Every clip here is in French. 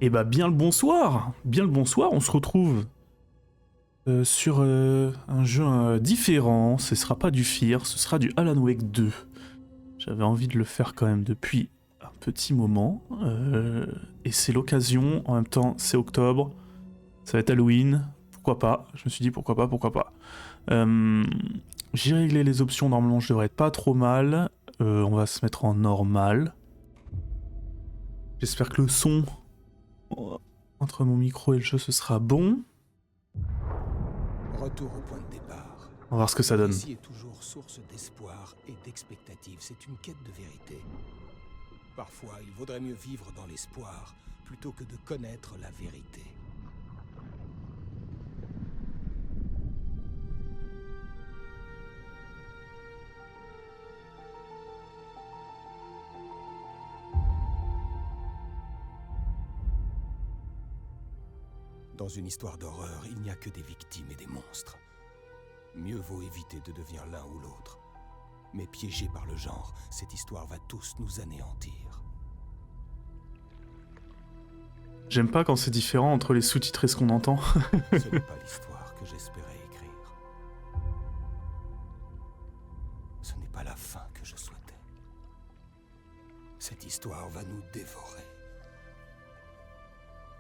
Et bah bien le bonsoir, on se retrouve sur un jeu différent, ce sera pas du Fear, ce sera du Alan Wake 2. J'avais envie de le faire quand même depuis un petit moment, et c'est l'occasion, en même temps c'est octobre, ça va être Halloween, pourquoi pas, je me suis dit pourquoi pas. J'ai réglé les options, normalement je devrais être pas trop mal, on va se mettre en normal. J'espère que le son entre mon micro et le jeu ce sera bon. Retour au point de départ. On va voir ce que ça donne. Ici est toujours source d'espoir et d'expectative. C'est une quête de vérité. Parfois, il vaudrait mieux vivre dans l'espoir plutôt que de connaître la vérité. Dans une histoire d'horreur, il n'y a que des victimes et des monstres. Mieux vaut éviter de devenir l'un ou l'autre. Mais piégé par le genre, cette histoire va tous nous anéantir. J'aime pas quand c'est différent entre les sous-titres et ce qu'on entend. Ce n'est pas l'histoire que j'espérais écrire. Ce n'est pas la fin que je souhaitais. Cette histoire va nous dévorer.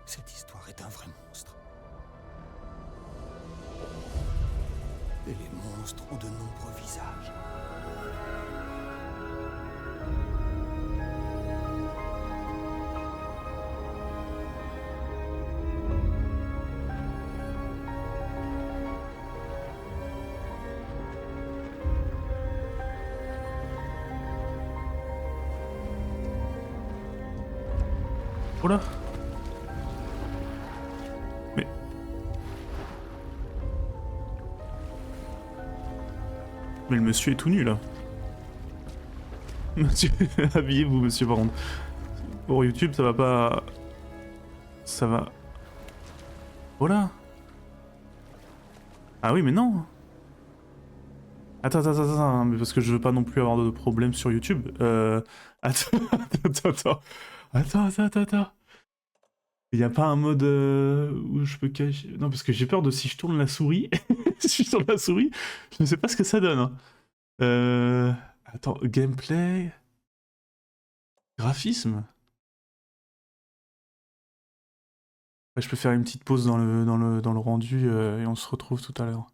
Cette histoire est un vrai monstre. Et les monstres ont de nombreux visages. Oh là. Mais le monsieur est tout nu là. Monsieur, habillez-vous monsieur par contre. Pour YouTube ça va pas... Ça va... Voilà. Ah oui mais non. Attends, mais parce que je veux pas non plus avoir de problème sur YouTube. Attends. Il y a pas un mode où je peux cacher... Non parce que j'ai peur de si je tourne la souris... si je tourne la souris, je ne sais pas ce que ça donne. Attends, gameplay... Graphisme. Ouais, je peux faire une petite pause dans le rendu et on se retrouve tout à l'heure.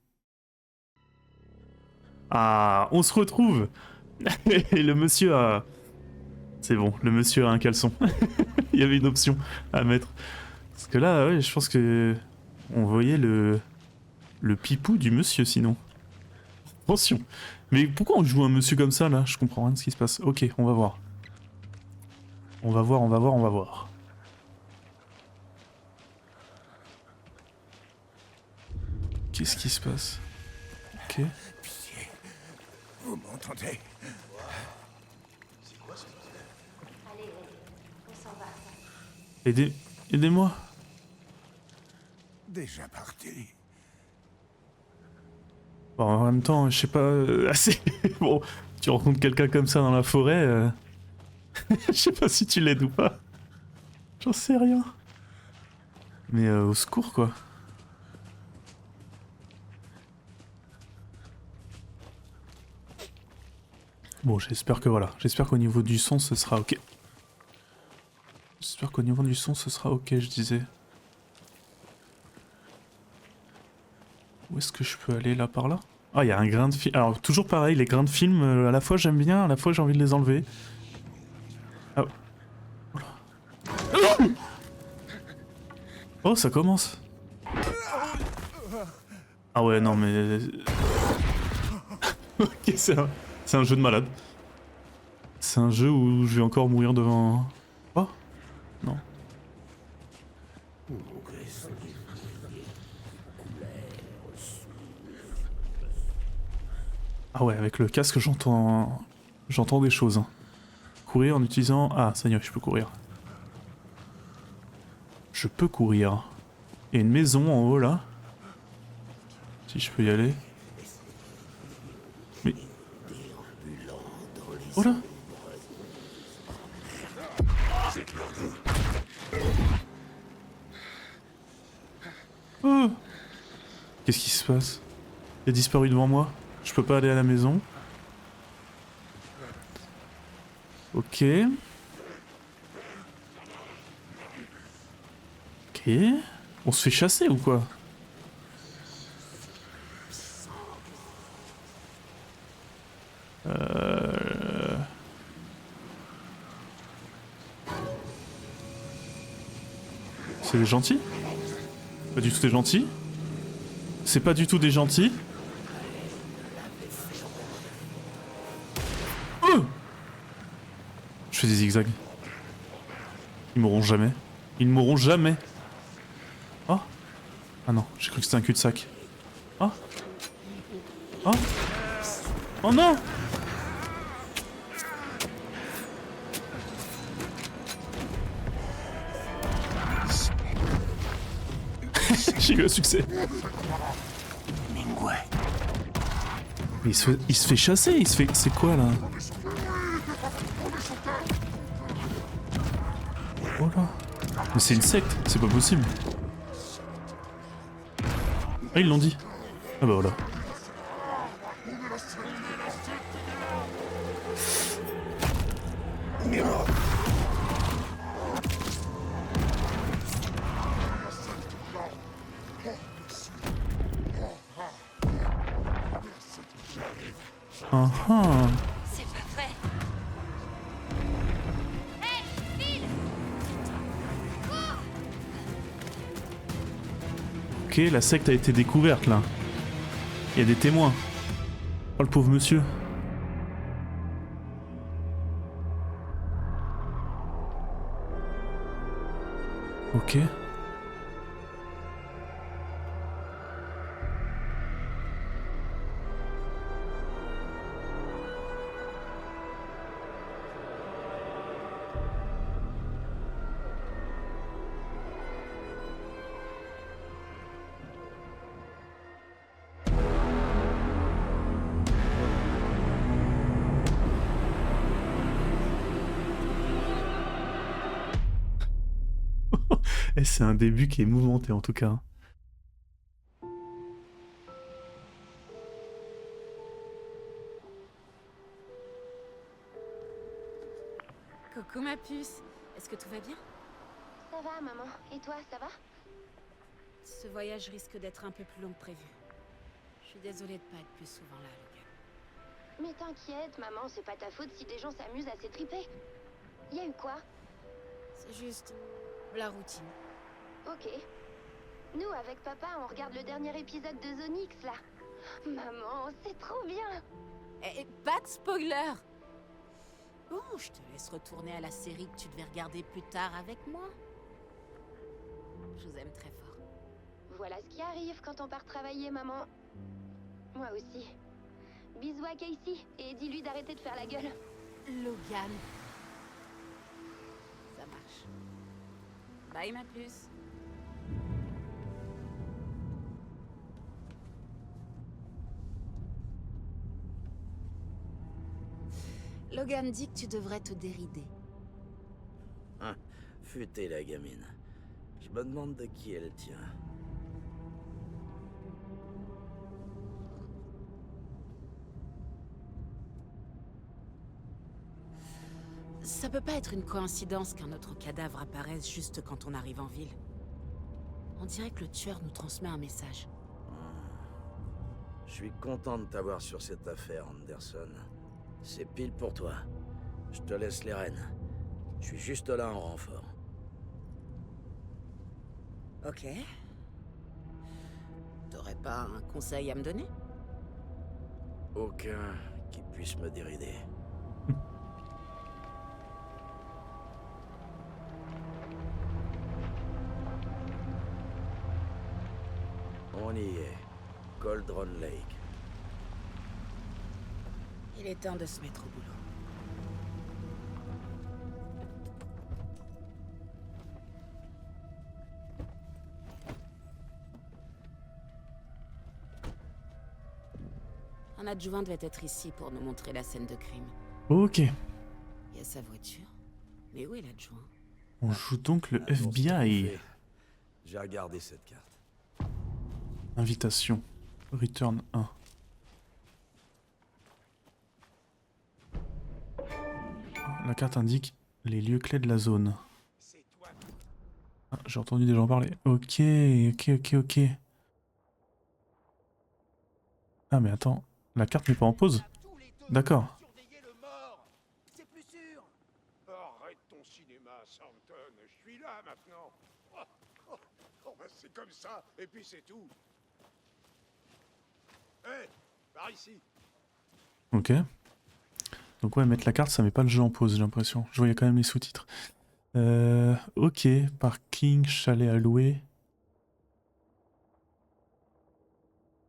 Ah, on se retrouve. Et le monsieur a... C'est bon, le monsieur a un caleçon. Il y avait une option à mettre. Parce que là, ouais, je pense que... On voyait le pipou du monsieur sinon. Attention. Mais pourquoi on joue un monsieur comme ça là? Je comprends rien de ce qui se passe. Ok, on va voir. On va voir. Qu'est-ce qui se passe? Ok. Pitié, vous m'entendez? Aidez-moi. Déjà parti. Bon, en même temps, je sais pas... assez... Bon, tu rencontres quelqu'un comme ça dans la forêt... Je sais pas si tu l'aides ou pas. J'en sais rien. Mais au secours, quoi. Bon, j'espère que voilà. J'espère qu'au niveau du son, ce sera ok. J'espère qu'au niveau du son, ce sera ok, je disais. Où est-ce que je peux aller, là, par là? Ah, il y a un grain de film. Alors, toujours pareil, les grains de film, à la fois j'aime bien, à la fois j'ai envie de les enlever. Ah. Oh, ça commence. Ah ouais, non, mais... Ok, c'est un jeu de malade. C'est un jeu où je vais encore mourir devant... Oh? Non. Ah ouais, avec le casque, j'entends des choses. Hein. Courir en utilisant... Ah, ça y est, je peux courir. Je peux courir. Il y a une maison en haut, là. Si je peux y aller. Mais... Oh là! Qu'est-ce qui se passe? Il a disparu devant moi. Je peux pas aller à la maison. Ok. Ok. On se fait chasser ou quoi? C'est des gentils? Pas du tout des gentils. C'est pas du tout des gentils. Je fais des zigzags. Ils mourront jamais. Ils ne mourront jamais. Oh. Ah non, j'ai cru que c'était un cul-de-sac. Oh. Oh. Oh non. J'ai eu un succès. Mais il se fait chasser, il se fait... C'est quoi là? Oh là. Mais c'est une secte, c'est pas possible. Ah ils l'ont dit. Ah bah voilà. Ah ah. C'est pas vrai. Ok, la secte a été découverte là. Il y a des témoins. Oh le pauvre monsieur. Ok. Et c'est un début qui est mouvementé en tout cas. Coucou ma puce. Est-ce que tout va bien? Ça va, maman. Et toi, ça va? Ce voyage risque d'être un peu plus long que prévu. Je suis désolée de pas être plus souvent là, Logan. Mais t'inquiète, maman, c'est pas ta faute si des gens s'amusent à s'étriper. Y a eu quoi? C'est juste la routine. Ok. Nous, avec papa, on regarde le dernier épisode de Zonix, là. Maman, c'est trop bien. Et pas de spoiler. Bon, je te laisse retourner à la série que tu devais regarder plus tard avec moi. Je vous aime très fort. Voilà ce qui arrive quand on part travailler, maman. Moi aussi. Bisous à Casey et dis-lui d'arrêter de faire la gueule. Logan. Ça marche. Bye ma puce. Logan dit que tu devrais te dérider. Hein, futée la gamine. Je me demande de qui elle tient. Ça peut pas être une coïncidence qu'un autre cadavre apparaisse juste quand on arrive en ville. On dirait que le tueur nous transmet un message. Je suis content de t'avoir sur cette affaire, Anderson. C'est pile pour toi. Je te laisse les rênes. Je suis juste là en renfort. Ok. T'aurais pas un conseil à me donner? Aucun qui puisse me dérider. On y est. Cauldron Lake. Il est temps de se mettre au boulot. Un adjoint devait être ici pour nous montrer la scène de crime. Ok. Il y a sa voiture. Mais où est l'adjoint? On joue donc le Annonce tout FBI. fait. J'ai regardé cette carte. Invitation. Return 1. La carte indique les lieux clés de la zone. Ah, j'ai entendu des gens parler. Ok. Ah mais attends, la carte n'est pas en pause. D'accord. Arrête ton cinéma, Santon. Je suis là maintenant. C'est comme ça, et puis c'est tout. Hé, par ici. Ok. Donc ouais, mettre la carte, ça met pas le jeu en pause, j'ai l'impression. Je voyais quand même les sous-titres. Ok, parking, chalet à louer.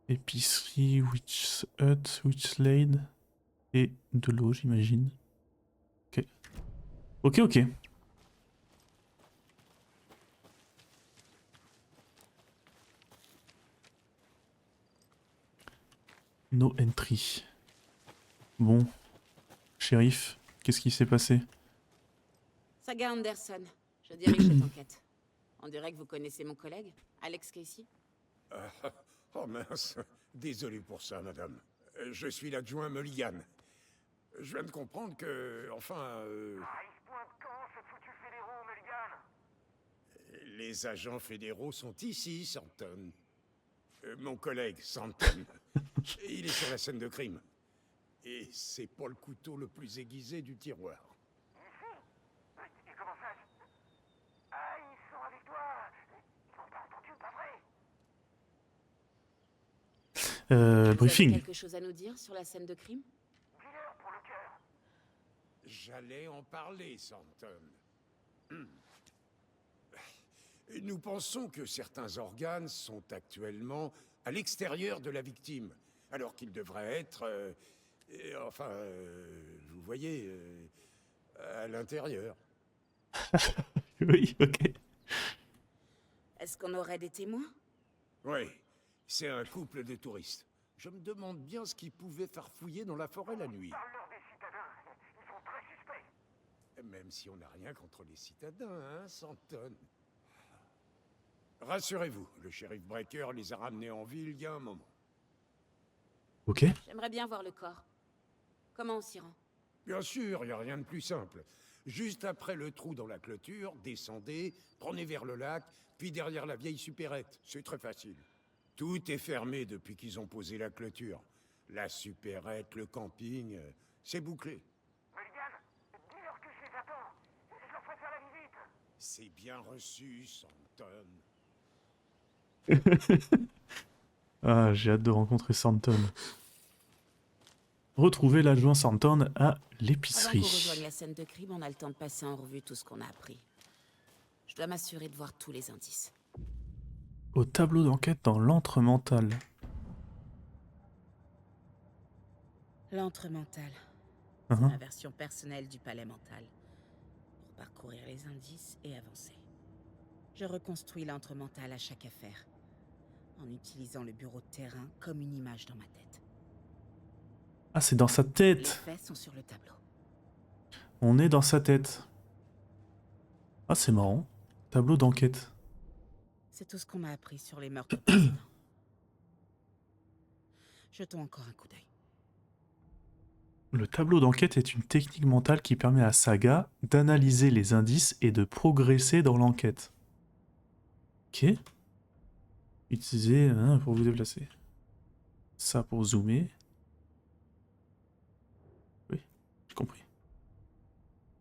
Épicerie, Witch Hut, Witch Lane. Et de l'eau, j'imagine. Ok. No entry. Bon. Shérif, qu'est-ce qui s'est passé? Saga Anderson, je dirige cette enquête. On dirait que vous connaissez mon collègue, Alex Casey. Oh mince, désolé pour ça, madame. Je suis l'adjoint Mulligan. Je viens de comprendre que, enfin... Les agents fédéraux sont ici, Santon. Mon collègue, Santon. Il est sur la scène de crime. Et c'est pas le couteau le plus aiguisé du tiroir. Et comment ça? Ah, ils sont avec toi. Ils m'ont pas entendu, pas vrai? Vous Briefing. avez quelque chose à nous dire sur la scène de crime? Dis-leur pour le cœur. J'allais en parler, Santon. Nous pensons que certains organes sont actuellement à l'extérieur de la victime, alors qu'ils devraient être, vous voyez, à l'intérieur. Oui, ok. Est-ce qu'on aurait des témoins? Oui, c'est un couple de touristes. Je me demande bien ce qu'ils pouvaient farfouiller dans la forêt la nuit. Parle-leur des citadins. Ils sont très suspects. Même si on n'a rien contre les citadins, hein, Santon. Rassurez-vous, le shérif Breaker les a ramenés en ville il y a un moment. Ok. J'aimerais bien voir le corps. Comment on s'y rend? Bien sûr, il n'y a rien de plus simple. Juste après le trou dans la clôture, descendez, prenez vers le lac, puis derrière la vieille supérette. C'est très facile. Tout est fermé depuis qu'ils ont posé la clôture. La supérette, le camping, c'est bouclé. Mulligan, dis-leur que je les attends. Je leur ferai faire la visite. C'est bien reçu, Santon. Ah, j'ai hâte de rencontrer Santon. Retrouver l'adjoint Santon à Avant qu'on l'épicerie. rejoigne la scène de crime, on a le temps de passer en revue tout ce qu'on a appris. Je dois m'assurer de voir tous les indices. Au tableau d'enquête dans l'antre mental. L'antre mental. Uhum. C'est ma version personnelle du palais mental. Pour parcourir les indices et avancer. Je reconstruis l'antre mental à chaque affaire. En utilisant le bureau de terrain comme une image dans ma tête. Ah, c'est dans sa Les tête. faits sont sur le tableau. On est dans sa tête. Ah, c'est marrant. Tableau d'enquête. C'est tout ce qu'on m'a appris sur les meurtres précédents. Jetons encore un coup d'œil. Le tableau d'enquête est une technique mentale qui permet à Saga d'analyser les indices et de progresser dans l'enquête. Ok. Utilisez pour vous déplacer. Ça pour zoomer. Oui, j'ai compris.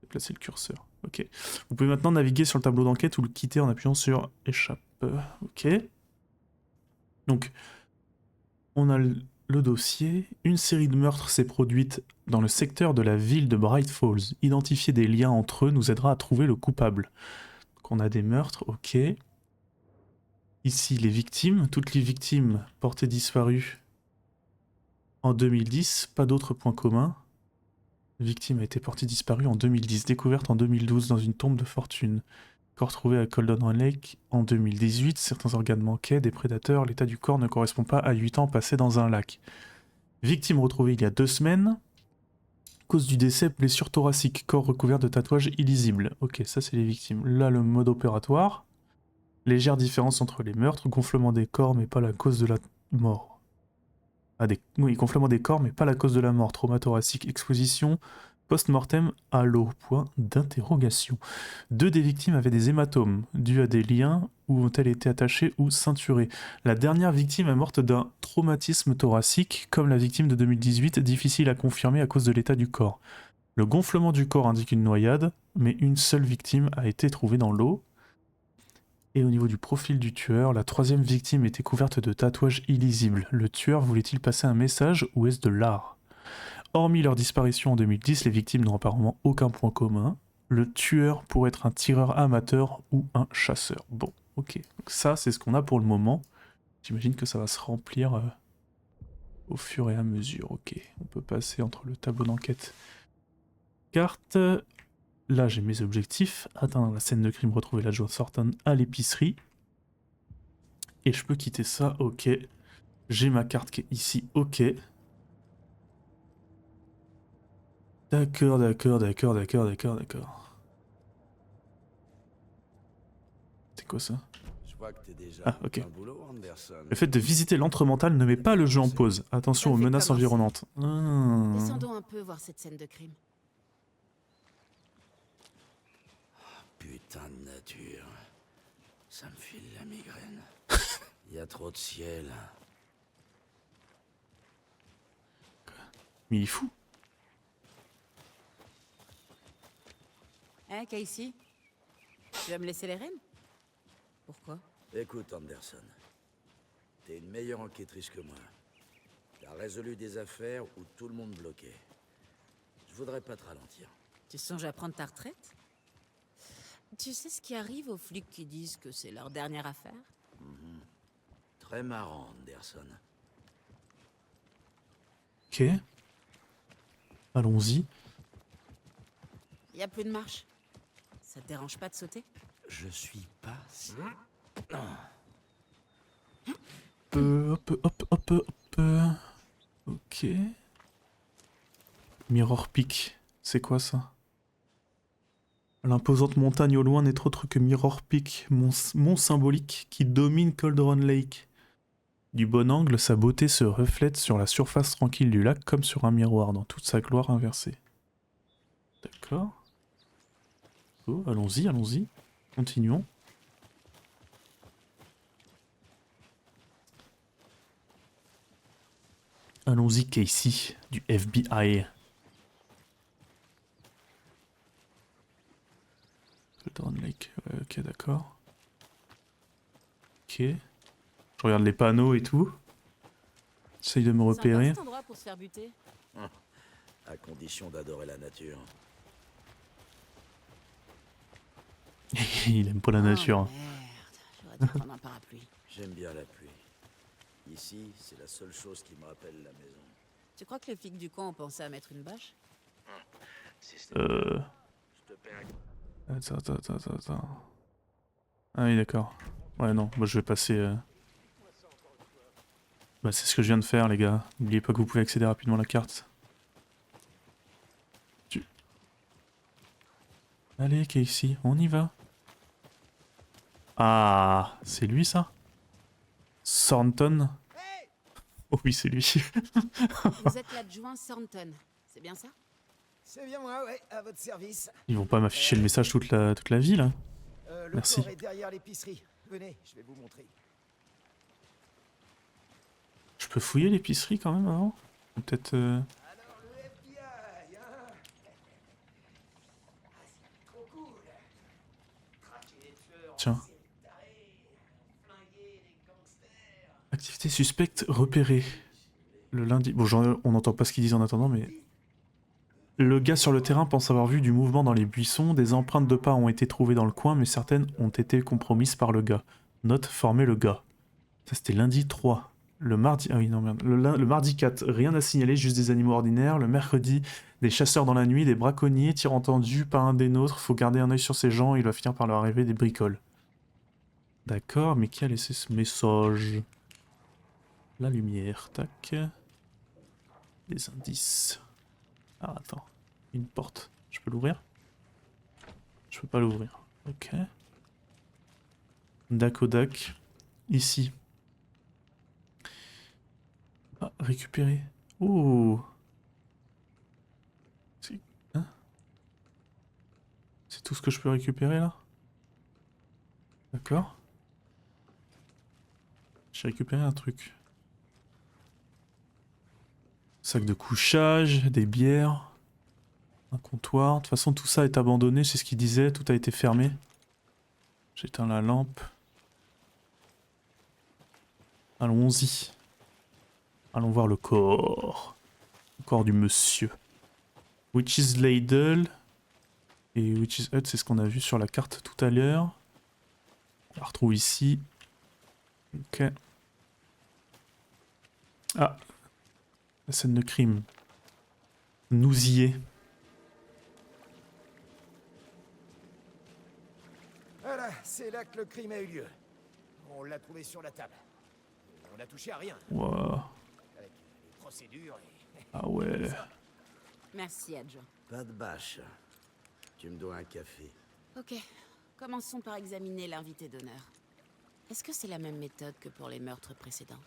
Déplacer le curseur. Ok. Vous pouvez maintenant naviguer sur le tableau d'enquête ou le quitter en appuyant sur échappe. Ok. Donc, on a le dossier. Une série de meurtres s'est produite dans le secteur de la ville de Bright Falls. Identifier des liens entre eux nous aidera à trouver le coupable. Donc on a des meurtres, ok. Ici, les victimes. Toutes les victimes portées disparues en 2010. Pas d'autres points communs. Victime a été portée disparue en 2010. Découverte en 2012 dans une tombe de fortune. Corps trouvé à Golden Run Lake en 2018. Certains organes manquaient, des prédateurs. L'état du corps ne correspond pas à 8 ans passés dans un lac. Victime retrouvée il y a 2 semaines. Cause du décès, blessure thoracique. Corps recouvert de tatouages illisibles. Ok, ça c'est les victimes. Là, le mode opératoire. Légère différence entre les meurtres, gonflement des corps mais pas la cause de la mort. Oui, gonflement des corps mais pas la cause de la mort. Trauma thoracique, exposition, post-mortem à l'eau. Point d'interrogation. 2 des victimes avaient des hématomes, dus à des liens ou ont-elles été attachées ou ceinturées. La dernière victime est morte d'un traumatisme thoracique, comme la victime de 2018, difficile à confirmer à cause de l'état du corps. Le gonflement du corps indique une noyade, mais une seule victime a été trouvée dans l'eau. Et au niveau du profil du tueur, la 3e victime était couverte de tatouages illisibles. Le tueur voulait-il passer un message ou est-ce de l'art? Hormis leur disparition en 2010, les victimes n'ont apparemment aucun point commun. Le tueur pourrait être un tireur amateur ou un chasseur. Bon, ok. Donc ça, c'est ce qu'on a pour le moment. J'imagine que ça va se remplir au fur et à mesure. Ok, on peut passer entre le tableau d'enquête. Carte. Là, j'ai mes objectifs. Atteindre la scène de crime, retrouver l'adjoint Thornton à l'épicerie. Et je peux quitter ça, ok. J'ai ma carte qui est ici, ok. D'accord. C'est quoi ça? Je vois que t'es déjà Ah, ok. un boulot, Anderson. Le fait de visiter l'antre mental ne met pas le jeu en pause. Attention aux Ça fait menaces commencer. environnantes. Ah. Descendons un peu voir cette scène de crime. Putain de nature. Ça me file la migraine. Il y a trop de ciel. Mais il est fou. Hein, Casey? Tu vas me laisser les rênes? Pourquoi? Écoute, Anderson. T'es une meilleure enquêtrice que moi. T'as résolu des affaires où tout le monde bloquait. Je voudrais pas te ralentir. Tu songes à prendre ta retraite? Tu sais ce qui arrive aux flics qui disent que c'est leur dernière affaire? Très marrant, Anderson. Ok. Allons-y. Y a plus de marche. Ça te dérange pas de sauter? Je suis pas si... Hop. Ok. Mirror Peak. C'est quoi ça? L'imposante montagne au loin n'est autre que Mirror Peak, mont symbolique qui domine Cauldron Lake. Du bon angle, sa beauté se reflète sur la surface tranquille du lac comme sur un miroir dans toute sa gloire inversée. D'accord. Oh, allons-y. Continuons. Allons-y, Casey, du FBI. Cauldron Lake, ouais, ok, d'accord. Ok. Je regarde les panneaux et tout. J'essaye de me repérer. Cet endroit pour se faire buter. À condition d'adorer la nature. Il aime pas la nature. Oh, merde, j'aurais dû prendre un parapluie. J'aime bien la pluie. Ici, c'est la seule chose qui me rappelle la maison. Tu crois que les flics du coin ont pensé à mettre une bâche? Si c'était- Je te paie un... Attends. Ah oui, d'accord. Ouais, non, moi je vais passer... Bah, c'est ce que je viens de faire, les gars. N'oubliez pas que vous pouvez accéder rapidement à la carte. Allez, Casey, on y va. Ah, c'est lui, ça? Thornton? Oh oui, c'est lui. Vous êtes l'adjoint Thornton, c'est bien ça? C'est bien moi, ouais, à votre service. Ils vont pas m'afficher le message toute la ville, hein. Le Merci. corps est derrière l'épicerie. Venez, je vais vous montrer. Je peux fouiller l'épicerie quand même avant? Peut-être... Alors, le FBI, hein? C'est trop cool. Traquer les tueurs, Tiens. flinguer les gangsters. Activité suspecte repérée. Le lundi... Bon, on n'entend pas ce qu'ils disent en attendant, mais... Le gars sur le terrain pense avoir vu du mouvement dans les buissons. Des empreintes de pas ont été trouvées dans le coin, mais certaines ont été compromises par le gars. Note, former le gars. Ça, c'était lundi 3. Le mardi... Ah oui, non, merde. Le mardi 4, rien à signaler, juste des animaux ordinaires. Le mercredi, des chasseurs dans la nuit, des braconniers, tir entendu, pas un des nôtres. Faut garder un œil sur ces gens, il va finir par leur arriver des bricoles. D'accord, mais qui a laissé ce message? La lumière, tac. Des indices. Ah, attends. Une porte. Je peux l'ouvrir? Je peux pas l'ouvrir. Ok. Dakodak. Ici. Ah, récupérer. Oh. Hein, c'est tout ce que je peux récupérer là? D'accord. J'ai récupéré un truc. Sac de couchage, des bières, un comptoir. De toute façon, tout ça est abandonné, c'est ce qu'il disait, tout a été fermé. J'éteins la lampe. Allons-y. Allons voir le corps. Le corps du monsieur. Witch's Ladle. Et Witch's Hut, c'est ce qu'on a vu sur la carte tout à l'heure. On la retrouve ici. Ok. Ah. La scène de crime. Nous y est. Voilà, c'est là que le crime a eu lieu. On l'a trouvé sur la table. On n'a touché à rien. Wow. Avec les procédures et... Ah ouais. Merci, adjoint. Pas de bâche. Tu me dois un café. Ok, commençons par examiner l'invité d'honneur. Est-ce que c'est la même méthode que pour les meurtres précédents?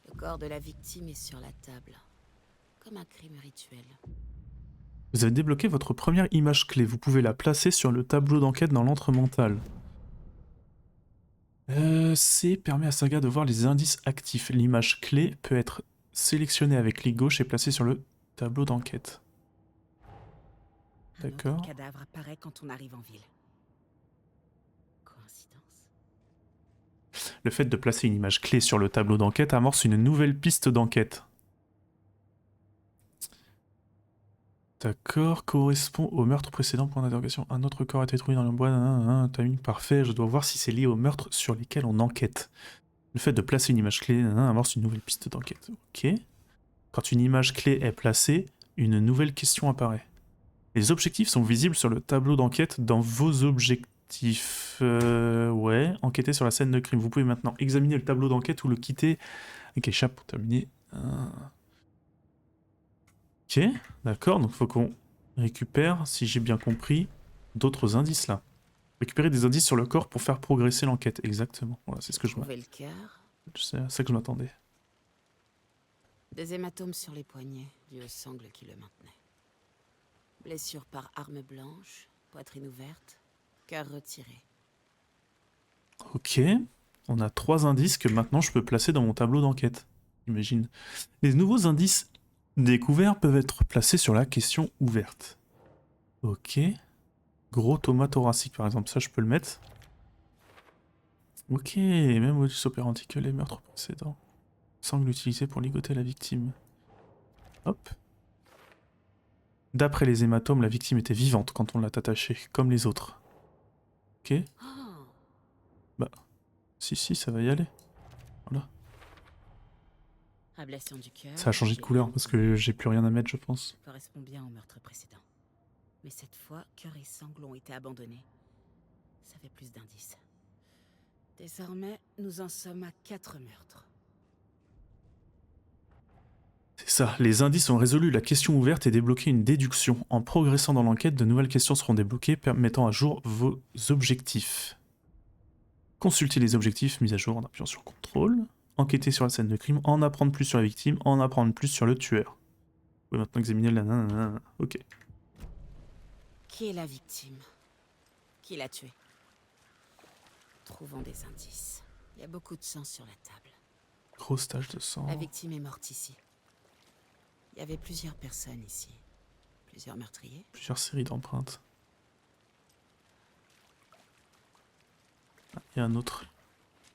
Le corps de la victime est sur la table, comme un crime rituel. Vous avez débloqué votre première image clé. Vous pouvez la placer sur le tableau d'enquête dans l'antre mental. C permet à Saga de voir les indices actifs. L'image clé peut être sélectionnée avec clic gauche et placée sur le tableau d'enquête. D'accord. Un autre cadavre apparaît quand on arrive en ville. Coïncidence? Le fait de placer une image clé sur le tableau d'enquête amorce une nouvelle piste d'enquête. D'accord, correspond au meurtre précédent, point d'interrogation. Un autre corps a été trouvé dans le bois, timing parfait, je dois voir si c'est lié aux meurtres sur lesquels on enquête. Le fait de placer une image clé amorce une nouvelle piste d'enquête. Ok. Quand une image clé est placée, une nouvelle question apparaît. Les objectifs sont visibles sur le tableau d'enquête dans vos objectifs. Ouais, enquêter sur la scène de crime. Vous pouvez maintenant examiner le tableau d'enquête ou le quitter. Ok, chat pour terminer. Ok, d'accord, donc il faut qu'on récupère, si j'ai bien compris, d'autres indices là. Récupérer des indices sur le corps pour faire progresser l'enquête, exactement. Voilà, c'est ce que je Trouver le cœur. c'est à ça que je m'attendais. Des hématomes sur les poignets, dus au sangle qui le maintenait. Blessure par arme blanche, poitrine ouverte, cœur retiré. Ok, on a 3 indices que maintenant je peux placer dans mon tableau d'enquête, j'imagine. Les nouveaux indices découverts peuvent être placés sur la question ouverte. Ok. Gros tomate thoracique par exemple, ça je peux le mettre. Ok, même modus operandi que les meurtres précédents. Sangle utilisé pour ligoter la victime. Hop. D'après les hématomes, la victime était vivante quand on l'a attachée, comme les autres. Ok. Oh, Bah, si, ça va y aller. Voilà. ablation du cœur. Ça a changé de couleur parce que j'ai plus rien à mettre, je pense. Correspond bien au meurtre précédent. Mais cette fois, cœur et sangle ont été abandonnés. Ça fait plus d'indices. Désormais, nous en sommes à 4 meurtres. C'est ça, les indices ont résolu la question ouverte et débloqué une déduction. En progressant dans l'enquête, de nouvelles questions seront débloquées, mettant à jour vos objectifs. Consultez les objectifs mis à jour en appuyant sur CTRL. Enquêter sur la scène de crime, en apprendre plus sur la victime, en apprendre plus sur le tueur. Vous pouvez maintenant examiner la nanana. Ok. Qui est la victime? Qui l'a tué? Trouvons des indices. Il y a beaucoup de sang sur la table. Grosse tache de sang. La victime est morte ici. Il y avait plusieurs personnes ici. Plusieurs meurtriers. Plusieurs séries d'empreintes. Ah, il y a un autre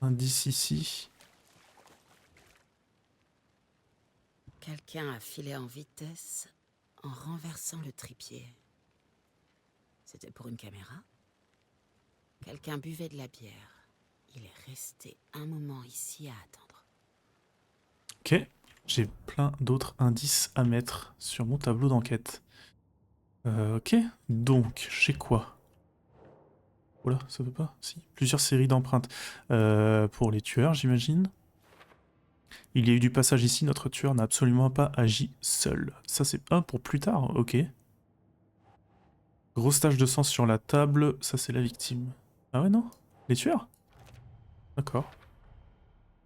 indice ici. Quelqu'un a filé en vitesse en renversant le trépied. C'était pour une caméra? Quelqu'un buvait de la bière. Il est resté un moment ici à attendre. Ok, j'ai plein d'autres indices à mettre sur mon tableau d'enquête. Ok, donc, j'ai quoi? Voilà, ça veut pas? Si, plusieurs séries d'empreintes. Pour les tueurs, j'imagine. Il y a eu du passage ici, notre tueur n'a absolument pas agi seul. Ça c'est pour plus tard, ok. Grosse tache de sang sur la table, ça c'est la victime. Ah ouais non? Les tueurs? D'accord.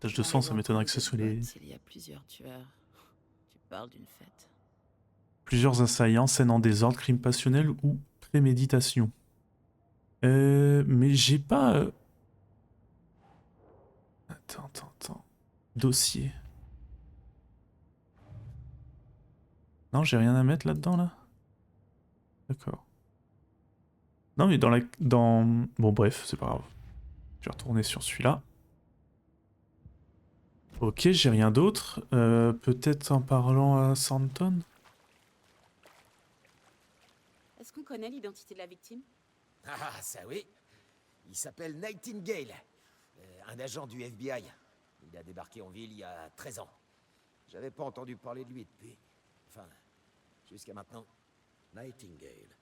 Tache de sang, ça m'étonnerait que ce soit les... Il y a plusieurs tueurs. Tu parles d'une fête. Plusieurs assaillants, scène en désordre, crime passionnel ou préméditation. Mais j'ai pas... Attends. Dossier. Non, j'ai rien à mettre là-dedans, là? D'accord. Non, mais dans la... Bon, bref, c'est pas grave. Je vais retourner sur celui-là. Ok, j'ai rien d'autre. Peut-être en parlant à Santon? Est-ce qu'on connaît l'identité de la victime? Ah, ça oui. Il s'appelle Nightingale. Un agent du FBI. Il a débarqué en ville il y a 13 ans. J'avais pas entendu parler de lui depuis. Enfin, jusqu'à maintenant. Nightingale.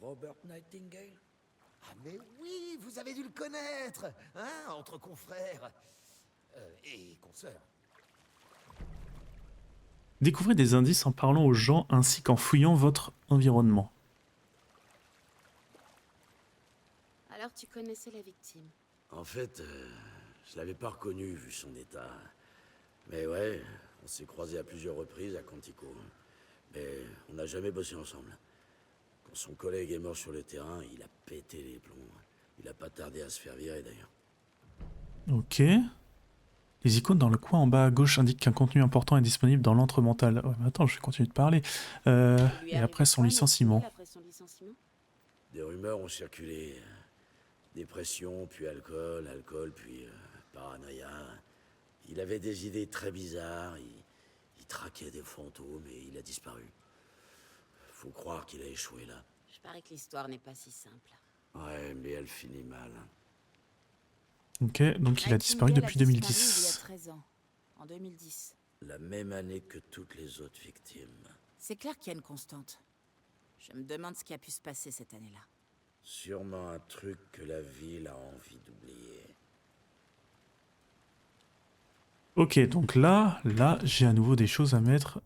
Robert Nightingale? Ah mais oui, vous avez dû le connaître, hein, entre confrères. Et consoeurs. Découvrez des indices en parlant aux gens ainsi qu'en fouillant votre environnement. Alors tu connaissais la victime? En fait, je l'avais pas reconnu vu son état. Mais ouais, on s'est croisés à plusieurs reprises à Quantico. Mais on n'a jamais bossé ensemble. Quand son collègue est mort sur le terrain, il a pété les plombs. Il a pas tardé à se faire virer d'ailleurs. Ok. Les icônes dans le coin en bas à gauche indiquent qu'un contenu important est disponible dans l'antre mental. Ouais, mais attends, je vais continuer de parler. Et après son licenciement. Des rumeurs ont circulé. Dépression, puis alcool, puis paranoïa. Il avait des idées très bizarres, il traquait des fantômes et il a disparu. Faut croire qu'il a échoué là. Je parie que l'histoire n'est pas si simple. Ouais, mais elle finit mal. Ok, donc il a disparu depuis 2010. Il y a 13 ans, en 2010. La même année que toutes les autres victimes. C'est clair qu'il y a une constante. Je me demande ce qui a pu se passer cette année-là. Sûrement un truc que la ville a envie d'oublier. Ok, donc là, j'ai à nouveau des choses à mettre.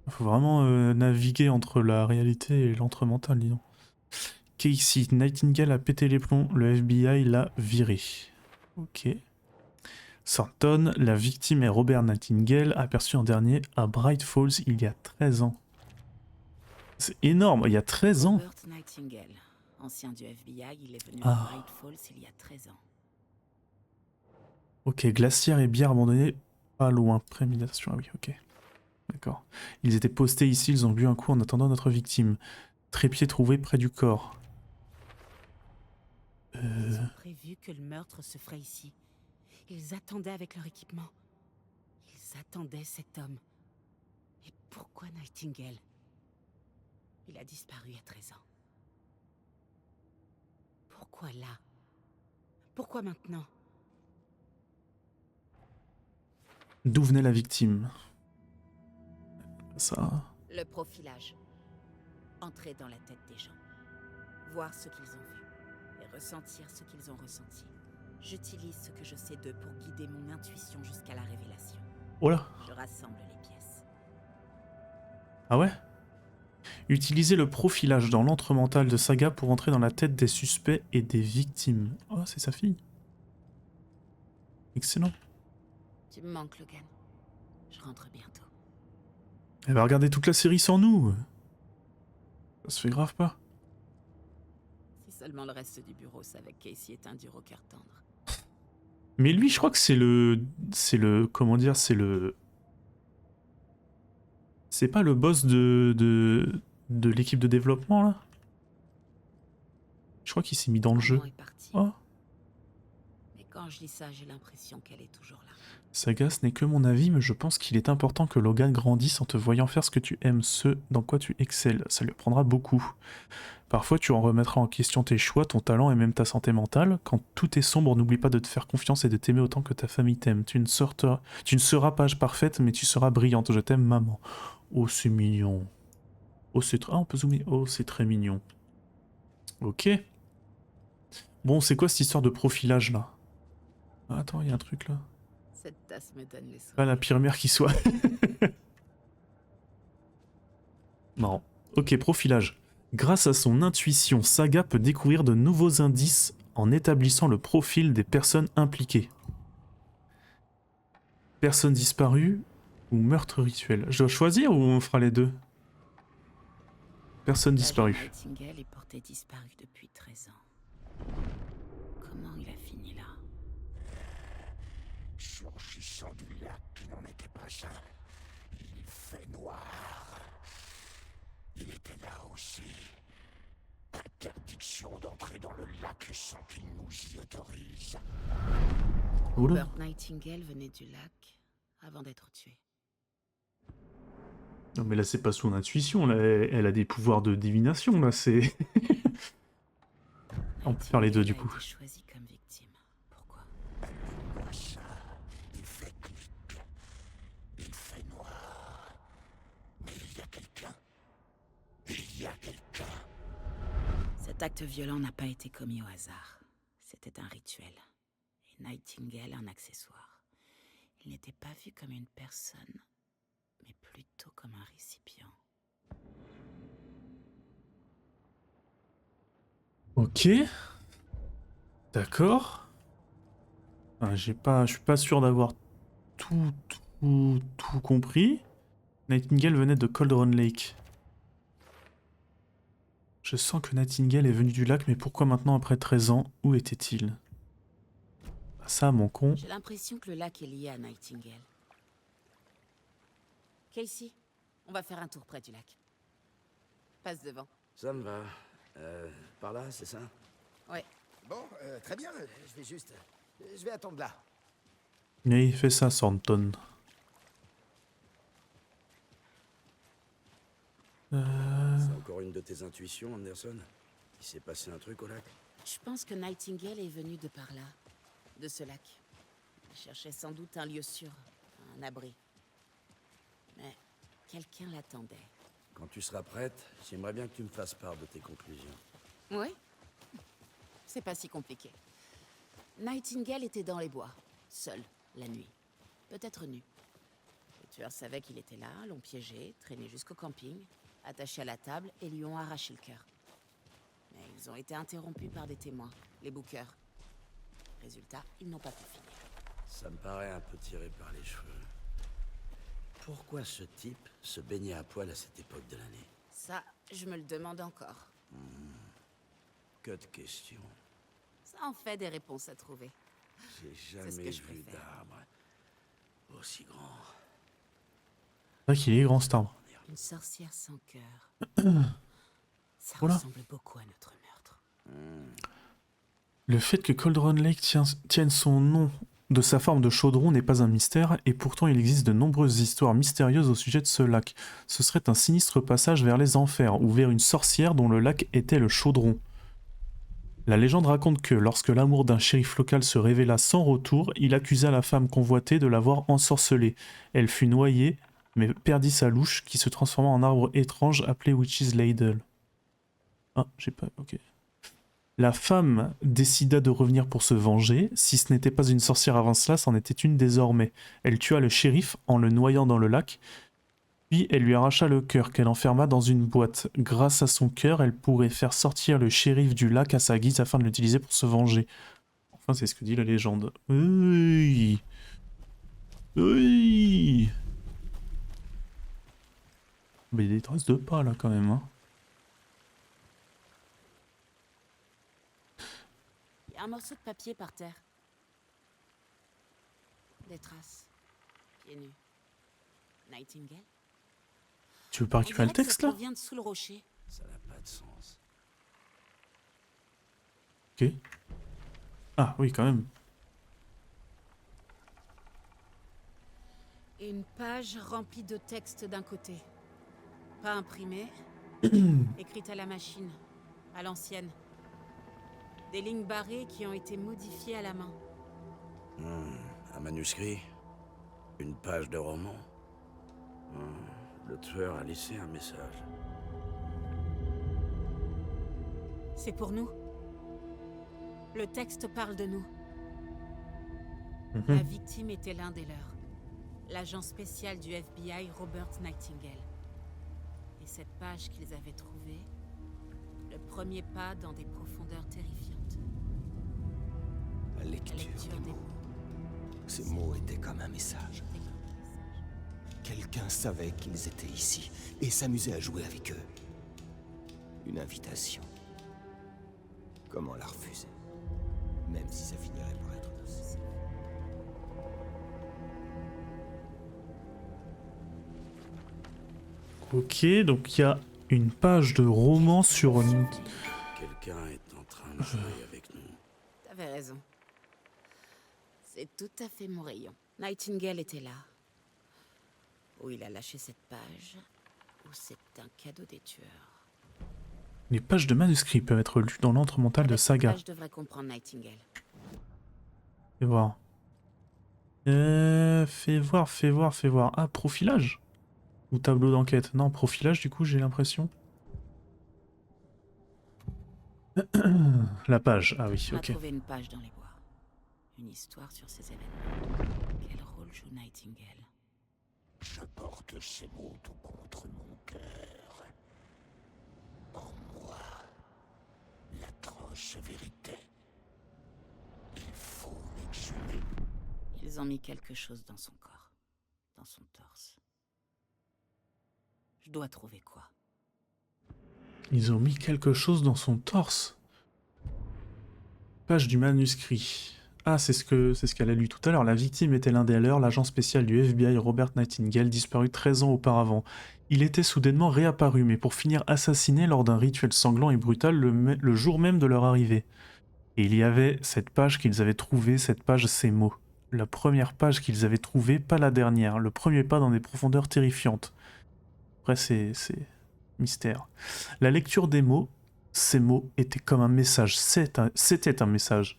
Il faut vraiment naviguer entre la réalité et l'entre mental, disons. Casey, Nightingale a pété les plombs, le FBI l'a viré. Ok. Santon, la victime est Robert Nightingale, aperçu en dernier à Bright Falls il y a 13 ans. C'est énorme, il y a 13 ans. Robert Nightingale, ancien du FBI, il est venu à Bright Falls il y a 13 ans. Ok, glacière et bière abandonnée pas loin. Préméditation, ah oui, ok. D'accord. Ils étaient postés ici, ils ont bu un coup en attendant notre victime. Trépied trouvé près du corps. Ils ont prévu que le meurtre se ferait ici. Ils attendaient avec leur équipement. Ils attendaient cet homme. Et pourquoi Nightingale? Il a disparu à 13 ans. Pourquoi là? Pourquoi maintenant? D'où venait la victime? Ça... Le profilage. Entrer dans la tête des gens. Voir ce qu'ils ont vu. Et ressentir ce qu'ils ont ressenti. J'utilise ce que je sais d'eux pour guider mon intuition jusqu'à la révélation. Oh là! Je rassemble les pièces. Ah ouais? Utiliser le profilage dans l'antre mental de Saga pour entrer dans la tête des suspects et des victimes. Oh, c'est sa fille. Excellent. Tu me manques, Logan. Je rentre bientôt. Elle va regarder toute la série sans nous. Ça se fait grave pas. Si seulement le reste du bureau savait que Casey est un dur au cœur tendre. Mais lui, je crois que c'est le... Comment dire? C'est le... C'est pas le boss de l'équipe de développement, là? Je crois qu'il s'est mis dans le jeu. Maman est partie. Oh. Mais quand je lis ça, j'ai l'impression qu'elle est toujours là. Saga, ce n'est que mon avis, mais je pense qu'il est important que Logan grandisse en te voyant faire ce que tu aimes, ce dans quoi tu excelles. Ça lui apprendra beaucoup. Parfois, tu en remettras en question tes choix, ton talent et même ta santé mentale. Quand tout est sombre, n'oublie pas de te faire confiance et de t'aimer autant que ta famille t'aime. Tu ne seras pas parfaite, mais tu seras brillante. Je t'aime, maman. Oh, c'est mignon. Oh, c'est très... Ah, on peut zoomer. Oh, c'est très mignon. Ok. Bon, c'est quoi cette histoire de profilage, là? Ah, attends, il y a un truc, là. Cette tasse me donne les sourires. Pas la pire mère qui soit. Marrant. Ok, profilage. Grâce à son intuition, Saga peut découvrir de nouveaux indices en établissant le profil des personnes impliquées. Personnes disparues ou meurtre rituel. Je dois choisir ou on fera les deux? Personne L'agent disparue. Nightingale est porté disparu depuis 13 ans. Comment il a fini là? Surgissant du lac qui n'en était pas un, il fait noir. Il était là aussi. Interdiction d'entrer dans le lac sans qu'il nous y autorise. Oula. Robert Nightingale venait du lac avant d'être tué. Non mais là c'est pas son intuition, là elle a des pouvoirs de divination là, c'est... On peut faire les deux, du coup. Nightingale a été choisi comme victime. Pourquoi? Moi ça, il fait clic. Il fait noir. Mais il y a quelqu'un. Il y a quelqu'un. Cet acte violent n'a pas été commis au hasard. C'était un rituel. Et Nightingale un accessoire. Il n'était pas vu comme une personne, mais plutôt comme un récipient. Ok. D'accord. Ah, je suis pas sûr d'avoir tout compris. Nightingale venait de Cauldron Lake. Je sens que Nightingale est venu du lac, mais pourquoi maintenant après 13 ans? Où était-il? Ça, mon con. J'ai l'impression que le lac est lié à Nightingale. Casey, on va faire un tour près du lac. Passe devant. Ça me va. Par là, c'est ça? Ouais. Bon, très bien, je vais juste... Je vais attendre là. Oui, fais ça, Thornton. C'est encore une de tes intuitions, Anderson? Il s'est passé un truc au lac? Je pense que Nightingale est venu de par là, de ce lac. Il cherchait sans doute un lieu sûr, un abri. Mais quelqu'un l'attendait. Quand tu seras prête, j'aimerais bien que tu me fasses part de tes conclusions. Oui. C'est pas si compliqué. Nightingale était dans les bois, seul, la nuit. Peut-être nu. Les tueurs savaient qu'il était là, l'ont piégé, traîné jusqu'au camping, attaché à la table et lui ont arraché le cœur. Mais ils ont été interrompus par des témoins, les bookers. Résultat, ils n'ont pas pu finir. Ça me paraît un peu tiré par les cheveux. Pourquoi ce type se baignait à poil à cette époque de l'année? Ça, je me le demande encore. Que de questions. Ça en fait des réponses à trouver. J'ai ce jamais que je vu préfère. d'arbre aussi grand. C'est vrai qu'il est grand, cet arbre. Une sorcière sans cœur. Ça Voilà. ressemble beaucoup à notre meurtre. Le fait que Cauldron Lake tienne son nom de sa forme de chaudron n'est pas un mystère, et pourtant il existe de nombreuses histoires mystérieuses au sujet de ce lac. Ce serait un sinistre passage vers les enfers, ou vers une sorcière dont le lac était le chaudron. La légende raconte que, lorsque l'amour d'un shérif local se révéla sans retour, il accusa la femme convoitée de l'avoir ensorcelée. Elle fut noyée, mais perdit sa louche, qui se transforma en arbre étrange appelé Witch's Ladle. Ah, j'ai pas... ok. La femme décida de revenir pour se venger. Si ce n'était pas une sorcière avant cela, c'en était une désormais. Elle tua le shérif en le noyant dans le lac, puis elle lui arracha le cœur qu'elle enferma dans une boîte. Grâce à son cœur, elle pourrait faire sortir le shérif du lac à sa guise afin de l'utiliser pour se venger. Enfin, c'est ce que dit la légende. Oui. Oui. Mais il y a des traces de pas là quand même, hein. Il y a un morceau de papier par terre. Des traces. Pieds nus. Nightingale. Tu veux pas récupérer le texte là? Ça provient de sous le rocher. Ça n'a pas de sens. Ok. Ah oui, quand même. Et une page remplie de textes d'un côté. Pas imprimé. Écrite à la machine. À l'ancienne. Des lignes barrées qui ont été modifiées à la main. Un manuscrit? Une page de roman? Le tueur a laissé un message. C'est pour nous. Le texte parle de nous. La victime était l'un des leurs. L'agent spécial du FBI, Robert Nightingale. Et cette page qu'ils avaient trouvée, le premier pas dans des profondeurs terrifiantes. lecture des mots. Ces mots étaient comme un message. Quelqu'un savait qu'ils étaient ici et s'amusait à jouer avec eux. Une invitation. Comment la refuser? Même si ça finirait par être nocif. Ok, donc il y a une page de roman sur une... Quelqu'un est en train de jouer avec nous. T'avais raison. C'est tout à fait mon rayon. Nightingale était là. Ou il a lâché cette page, ou c'est un cadeau des tueurs. Les pages de manuscrits peuvent être lues dans l'antre mental de Avec cette Saga. page, je devrais comprendre Nightingale. Fais voir. Fais voir. Ah, profilage? Ou tableau d'enquête? Non, profilage du coup, j'ai l'impression. La page, ah oui, On a ok. trouvé une page dans les bois. Une histoire sur ces événements. Quel rôle joue Nightingale? Je porte ces mots tout contre mon cœur. En moi, l'atroce vérité. Il faut m'exhumer. Ils ont mis quelque chose dans son corps. Dans son torse. Je dois trouver quoi? Ils ont mis quelque chose dans son torse. Page du manuscrit. Ah, c'est ce qu'elle a lu tout à l'heure. La victime était l'un des leurs, l'agent spécial du FBI Robert Nightingale, disparu 13 ans auparavant. Il était soudainement réapparu, mais pour finir assassiné lors d'un rituel sanglant et brutal le jour même de leur arrivée. Et il y avait cette page qu'ils avaient trouvée, cette page, ces mots. La première page qu'ils avaient trouvée, pas la dernière. Le premier pas dans des profondeurs terrifiantes. Après, c'est mystère. La lecture des mots, ces mots étaient comme un message. C'était un message.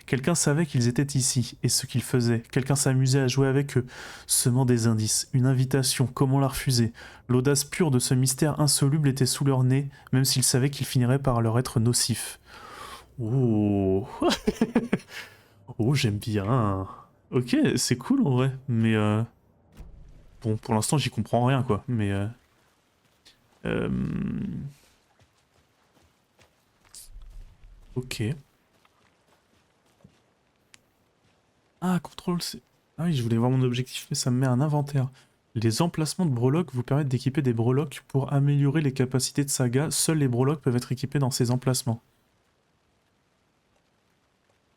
Quelqu'un savait qu'ils étaient ici et ce qu'ils faisaient. Quelqu'un s'amusait à jouer avec eux, semant des indices, une invitation, comment la refuser? L'audace pure de ce mystère insoluble était sous leur nez, même s'ils savaient qu'il finirait par leur être nocif. Oh, oh, j'aime bien. Ok, c'est cool en vrai, mais bon, pour l'instant, j'y comprends rien, quoi. Mais ok. Ah, contrôle C. Ah oui, je voulais voir mon objectif, mais ça me met un inventaire. Les emplacements de breloques vous permettent d'équiper des breloques pour améliorer les capacités de Saga. Seuls les breloques peuvent être équipés dans ces emplacements.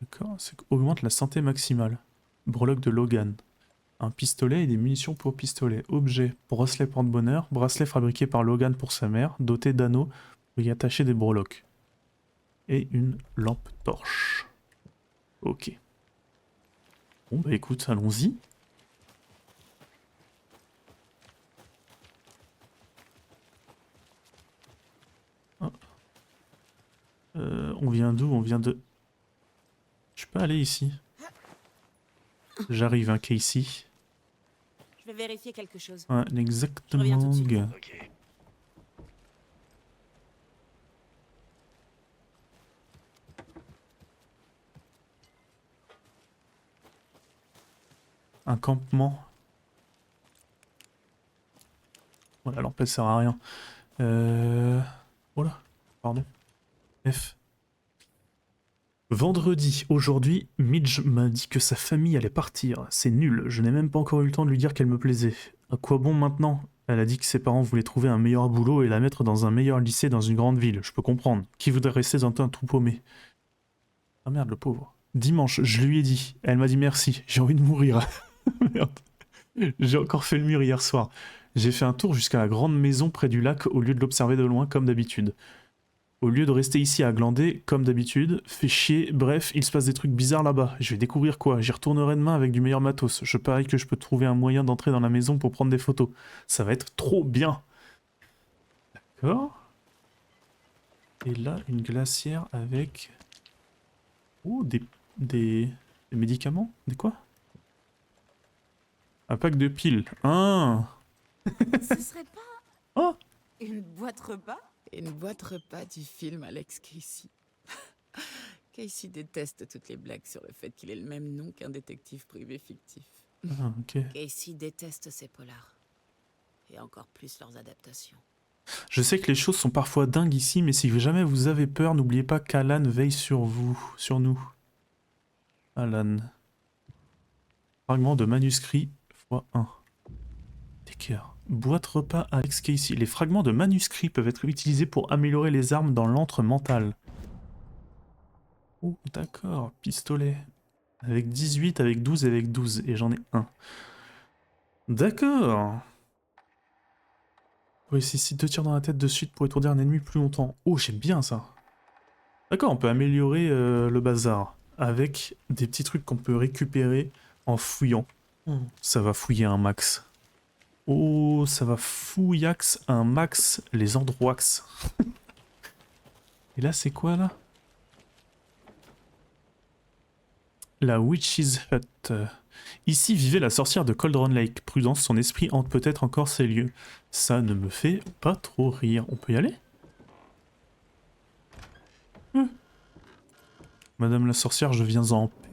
D'accord, ça augmente la santé maximale. Breloque de Logan. Un pistolet et des munitions pour pistolet. Objet, bracelet porte-bonheur, bracelet fabriqué par Logan pour sa mère, doté d'anneaux pour y attacher des breloques. Et une lampe torche. Ok. Bon bah écoute, allons-y. Ah. On vient d'où? On vient de... Je peux aller ici. J'arrive, hein, Casey. Je vais vérifier quelque chose. Ouais, Je reviens exactement. tout de suite. Gars. Ok. Un campement. Bon, la lampe elle sert à rien. Oh là, pardon. F. Vendredi, aujourd'hui, Midge m'a dit que sa famille allait partir. C'est nul, je n'ai même pas encore eu le temps de lui dire qu'elle me plaisait. À quoi bon maintenant? Elle a dit que ses parents voulaient trouver un meilleur boulot et la mettre dans un meilleur lycée dans une grande ville. Je peux comprendre. Qui voudrait rester dans un trou paumé? Ah merde, le pauvre. Dimanche, je lui ai dit. Elle m'a dit merci, j'ai envie de mourir. Merde. J'ai encore fait le mur hier soir. J'ai fait un tour jusqu'à la grande maison près du lac au lieu de l'observer de loin comme d'habitude. Au lieu de rester ici à glander comme d'habitude, fait chier, bref, il se passe des trucs bizarres là-bas. Je vais découvrir quoi? J'y retournerai demain avec du meilleur matos. Je parie que je peux trouver un moyen d'entrer dans la maison pour prendre des photos. Ça va être trop bien. D'accord. Et là, une glacière avec... Oh, des médicaments? Des quoi? Un pack de piles. Ah. Ce serait pas Oh. une boîte repas? Une boîte repas du film Alex Casey. Casey déteste toutes les blagues sur le fait qu'il ait le même nom qu'un détective privé fictif. Ah, ok. Casey déteste ses polars. Et encore plus leurs adaptations. Je sais que les choses sont parfois dingues ici, mais si jamais vous avez peur, n'oubliez pas qu'Alan veille sur vous, sur nous. Alan. Fragment de manuscrit x1. Des cœurs. Boîte repas Alex Casey. Les fragments de manuscrits peuvent être utilisés pour améliorer les armes dans l'antre mental. Oh, d'accord. Pistolet. Avec 18, avec 12 et avec 12. Et j'en ai un. D'accord. Oui, si 2 tirs dans la tête de suite pour étourdir un ennemi plus longtemps. Oh, j'aime bien ça. D'accord, on peut améliorer le bazar. Avec des petits trucs qu'on peut récupérer en fouillant. Ça va fouiller un max. Oh, ça va fouillax un max les endroits. Et là, c'est quoi, là? La Witch's Hut. Ici vivait la sorcière de Cauldron Lake. Prudence, son esprit hante peut-être encore ces lieux. Ça ne me fait pas trop rire. On peut y aller? Madame la sorcière, je viens en paix.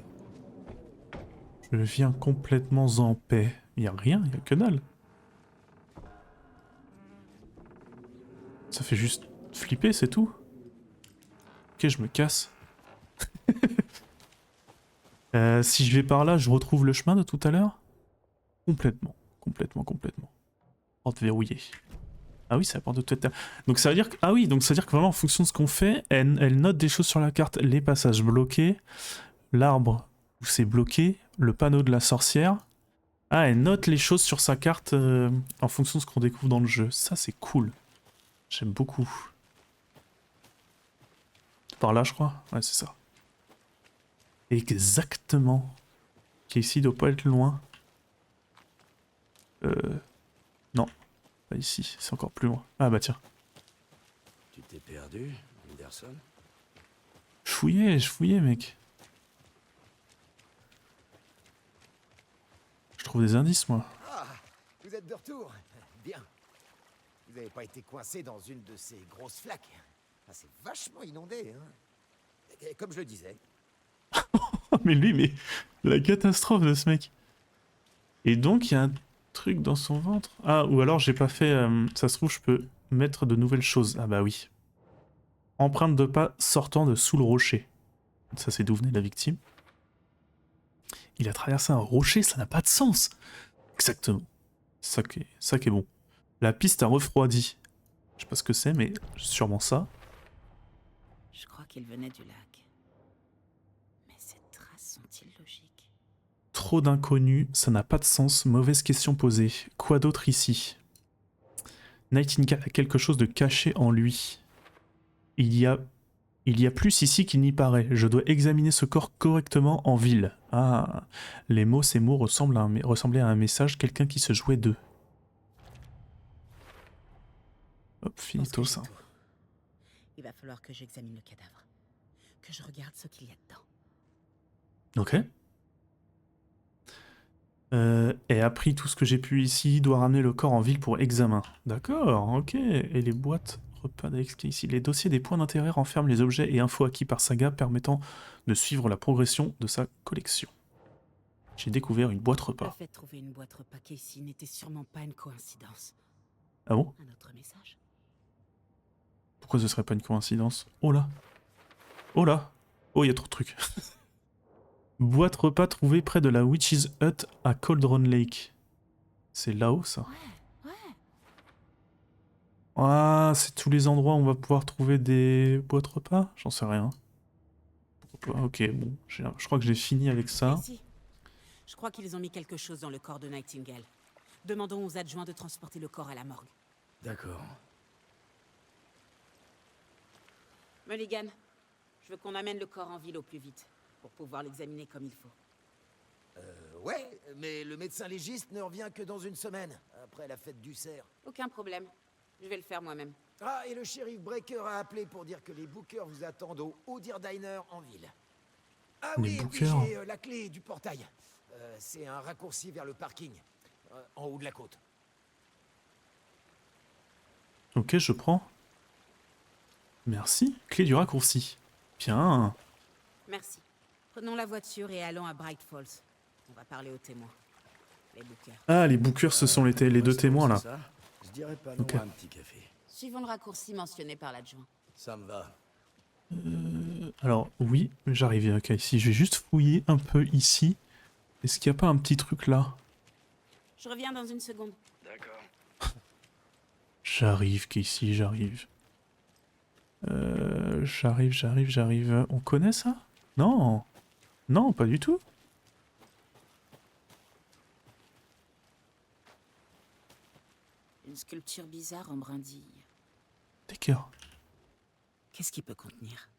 Je viens complètement en paix. Il n'y a rien, il n'y a que dalle. Ça fait juste flipper, c'est tout. Ok, je me casse. Si je vais par là, je retrouve le chemin de tout à l'heure? Complètement. Porte verrouillée. Ah oui, c'est la porte de tout à l'heure. Donc ça veut dire que... Ah oui, donc ça veut dire que vraiment en fonction de ce qu'on fait, elle note des choses sur la carte. Les passages bloqués, l'arbre où c'est bloqué, le panneau de la sorcière. Ah, elle note les choses sur sa carte en fonction de ce qu'on découvre dans le jeu. Ça, c'est cool. J'aime beaucoup. Par là, je crois. Ouais, c'est ça. Exactement. Casey doit pas être loin. Non. Pas ici, c'est encore plus loin. Ah bah tiens. Tu t'es perdu, Anderson? Je fouillais, mec. Je trouve des indices, moi. Ah, vous êtes de retour. Bien. Vous n'avez pas été coincé dans une de ces grosses flaques. Ah, c'est vachement inondé, hein. Et comme je le disais. Mais lui, mais la catastrophe de ce mec. Et donc, il y a un truc dans son ventre. Ah, ou alors j'ai pas fait... ça se trouve, je peux mettre de nouvelles choses. Ah bah oui. Empreinte de pas sortant de sous le rocher. Ça, c'est d'où venait la victime. Il a traversé un rocher, ça n'a pas de sens. Exactement. Ça qui est bon. La piste a refroidi. Je sais pas ce que c'est, mais sûrement ça. Je crois qu'il venait du lac. Mais ces traces sont illogiques. Trop d'inconnus, ça n'a pas de sens. Mauvaise question posée. Quoi d'autre ici? Nightingale a quelque chose de caché en lui. Il y a plus ici qu'il n'y paraît. Je dois examiner ce corps correctement en ville. Ah, ces mots ressemblaient à un message, quelqu'un qui se jouait d'eux. Hop, finito ça. Il va falloir que j'examine le cadavre. Que je regarde ce qu'il y a dedans. Ok. Et appris tout ce que j'ai pu ici, doit ramener le corps en ville pour examen. D'accord, ok. Et les boîtes repas d'Alex Casey. Les dossiers des points d'intérêt renferment les objets et infos acquis par Saga permettant de suivre la progression de sa collection. J'ai découvert une boîte Le repas. fait de trouver une boîte repas Casey n'était sûrement pas une coïncidence. Ah bon? Un autre message? Pourquoi ce serait pas une coïncidence? Oh là! Oh là! Oh, il y a trop de trucs. Boîte repas trouvée près de la Witch's Hut à Cauldron Lake. C'est là-haut, ça? Ouais. Ah, c'est tous les endroits où on va pouvoir trouver des boîtes repas? J'en sais rien. Ok, bon, je crois que j'ai fini avec ça. Casey, je crois qu'ils ont mis quelque chose dans le corps de Nightingale. Demandons aux adjoints de transporter le corps à la morgue. D'accord. Mulligan, je veux qu'on amène le corps en ville au plus vite, pour pouvoir l'examiner comme il faut. Ouais, mais le médecin légiste ne revient que dans une semaine, après la fête du cerf. Aucun problème. Je vais le faire moi-même. Ah, et le shérif Breaker a appelé pour dire que les bookers vous attendent au Odir Diner en ville. Ah Les oui, et puis bookers. j'ai la clé du portail. C'est un raccourci vers le parking, en haut de la côte. Ok, je prends. Merci. Clé du raccourci. Bien. Merci. Prenons la voiture et allons à Bright Falls. On va parler aux témoins. Les bookers. Ah, les bookers, ce sont les deux témoins, là. C'est ça? Je dirais pas non Ok. à un petit café. Suivons le raccourci mentionné par l'adjoint. Ça me va. Alors, oui, j'arrive, Casey. Je vais juste fouiller un peu ici. Est-ce qu'il n'y a pas un petit truc là? Je reviens dans une seconde. D'accord. J'arrive, Casey, j'arrive. J'arrive. On connaît ça? Non. Non, pas du tout. Une sculpture bizarre en brindille. Des cœurs. Qu'est-ce qui peut contenir?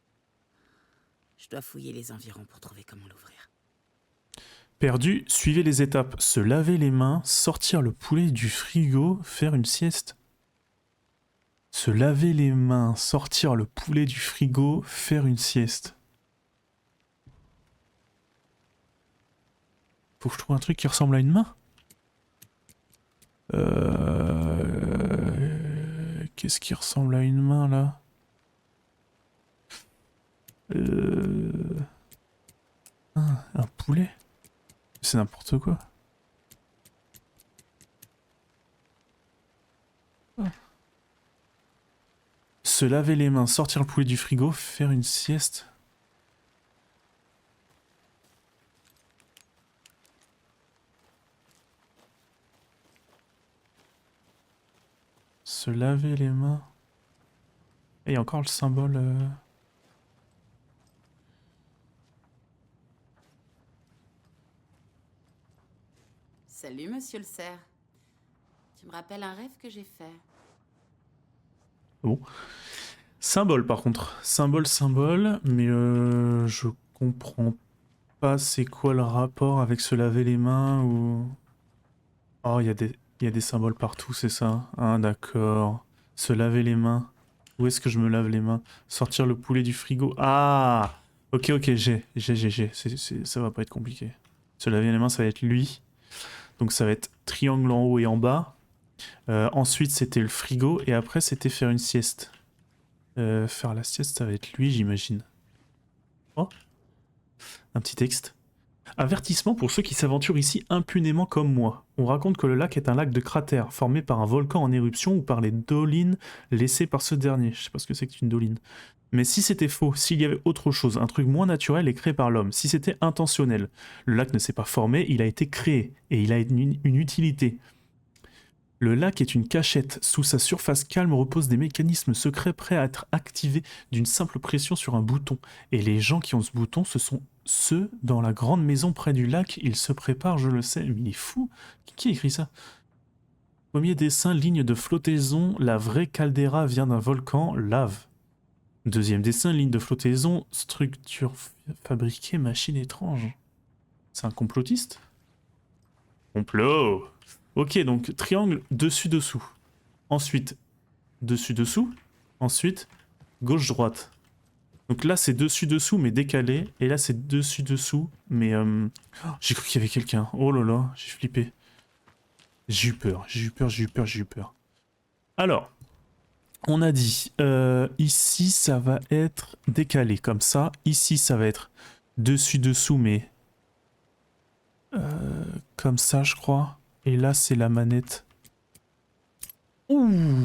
Je dois fouiller les environs pour trouver comment l'ouvrir. Perdu, suivez les étapes. Se laver les mains, sortir le poulet du frigo, faire une sieste. Se laver les mains, sortir le poulet du frigo, faire une sieste. Faut que je trouve un truc qui ressemble à une main. Qu'est-ce qui ressemble à une main là? Un poulet? C'est n'importe quoi. Se laver les mains, sortir le poulet du frigo, faire une sieste. Se laver les mains. Et il y a encore le symbole. Salut, monsieur le cerf. Tu me rappelles un rêve que j'ai fait. Bon. Symbole par contre. Symbole, mais je comprends pas c'est quoi le rapport avec se laver les mains ou... Oh, il y a des symboles partout, c'est ça? Ah, d'accord. Se laver les mains. Où est-ce que je me lave les mains? Sortir le poulet du frigo. Ah! Ok, j'ai. Ça va pas être compliqué. Se laver les mains, ça va être lui. Donc ça va être triangle en haut et en bas. Ensuite, c'était le frigo. Et après, c'était faire une sieste. Faire la sieste, ça va être lui, j'imagine. Oh! Un petit texte. Avertissement pour ceux qui s'aventurent ici impunément comme moi. On raconte que le lac est un lac de cratères, formé par un volcan en éruption ou par les dolines laissées par ce dernier. Je sais pas ce que c'est qu'une doline. Mais si c'était faux, s'il y avait autre chose, un truc moins naturel et créé par l'homme, si c'était intentionnel, le lac ne s'est pas formé, il a été créé, et il a une utilité. Le lac est une cachette. Sous sa surface calme reposent des mécanismes secrets prêts à être activés d'une simple pression sur un bouton. Et les gens qui ont ce bouton, ce sont ceux dans la grande maison près du lac. Ils se préparent, je le sais. Mais il est fou. Qui a écrit ça? Premier dessin, ligne de flottaison. La vraie caldeira vient d'un volcan, lave. Deuxième dessin, ligne de flottaison. Structure fabriquée, machine étrange. C'est un complotiste? Complot! Ok, donc triangle dessus-dessous. Ensuite, dessus-dessous. Ensuite, gauche-droite. Donc là, c'est dessus-dessous, mais décalé. Et là, c'est dessus-dessous, mais... J'ai cru qu'il y avait quelqu'un. Oh là là, j'ai flippé. J'ai eu peur. Alors, on a dit... ici, ça va être décalé, comme ça. Ici, ça va être dessus-dessous, mais... comme ça, je crois. Et là, c'est la manette. Ouh!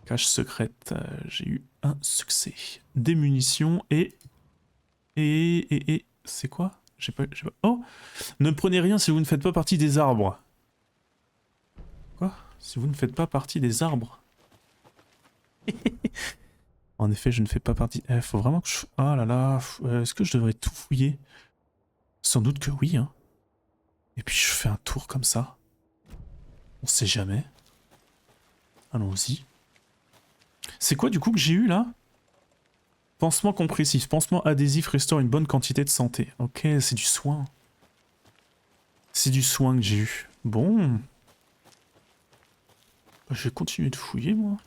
Cache secrète. J'ai eu un succès. Des munitions et... C'est quoi? J'ai pas... Oh! Ne prenez rien si vous ne faites pas partie des arbres. Quoi? Si vous ne faites pas partie des arbres. En effet, je ne fais pas partie... faut vraiment que je... Ah là là... Est-ce que je devrais tout fouiller? Sans doute que oui, hein. Et puis je fais un tour comme ça. On sait jamais. Allons-y. C'est quoi du coup que j'ai eu là? Pansement compressif. Pansement adhésif restaure une bonne quantité de santé. Ok, c'est du soin. C'est du soin que j'ai eu. Bon. Je vais continuer de fouiller moi.